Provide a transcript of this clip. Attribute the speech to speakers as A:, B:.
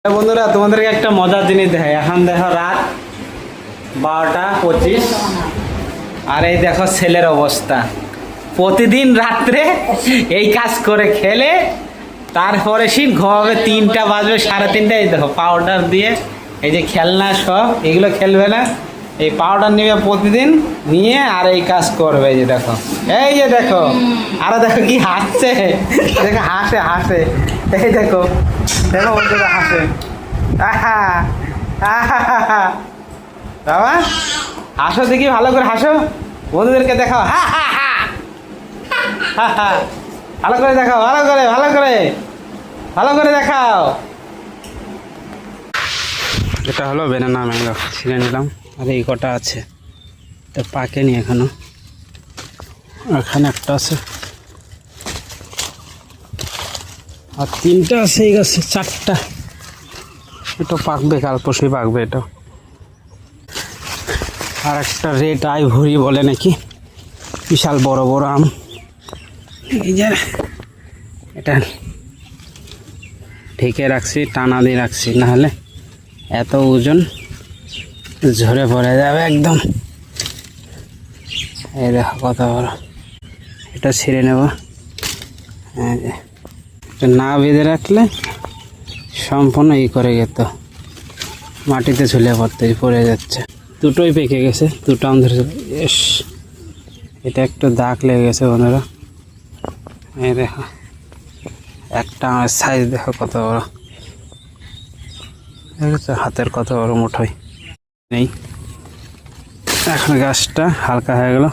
A: বন্ধুরা তোমাদেরকে একটা মজার জিনিস দেখাই। এখন দেখো রাত 12:25 আর এই দেখো ছেলের অবস্থা। প্রতিদিন রাত্রে এই কাজ করে খেলে তারপরে শীত ঘুমাবে, 3টা বাজবে, 3:30। এই দেখো পাউডার দিয়ে এই যে খেলনা সব এগুলো খেলবে না, এই পাউডার নিবে প্রতিদিন, নিয়ে আর এই কাজ করবে। এই যে দেখো, এই যে দেখো, আরো দেখো কি হাসছে, দেখো হাসে হাসে, এই দেখো দেখো বন্ধুরা হাসে। আহা আহা বাবা হাসো দেখি, ভালো করে হাসো, বন্ধুদেরকে দেখাও, হা হা হা হা হা, ভালো করে দেখাও, ভালো করে ভালো করে ভালো করে দেখাও। এটা হলো বেনানা ম্যাঙ্গো, ছিঁড়ে নিলাম। আর এই কটা আছে, তো পাকেনি এখনো, এখানে একটা আছে আর 3টা আছে এই গাছে, 4টা। এটা পাকবে, কাল পরশুই পাকবে। এটা আর একটা রেড আইভরি বলে নাকি, বিশাল বড় বড় আম। এই যে এটা ঢেকে রাখছি, টানা দিয়ে রাখছি, নাহলে এত ওজন ঝরে পড়ে যাবে একদম। এই দেখো কত বড়, এটা ছিঁড়ে নেব। এটা না বেঁধে রাখলে সম্পূর্ণ ই করে গেত, মাটিতে ঝুলে পড়ে যাচ্ছে। দুটোই পেকে গেছে, দুটো আম ধরে। এস, এটা একটু দাগ লেগে গেছে বন্ধুরা। এই দেখো একটা আমের সাইজ দেখো কত বড়, হাতের কত বড় মুঠোই নেই। এখন গাছটা হালকা হয়ে গেল।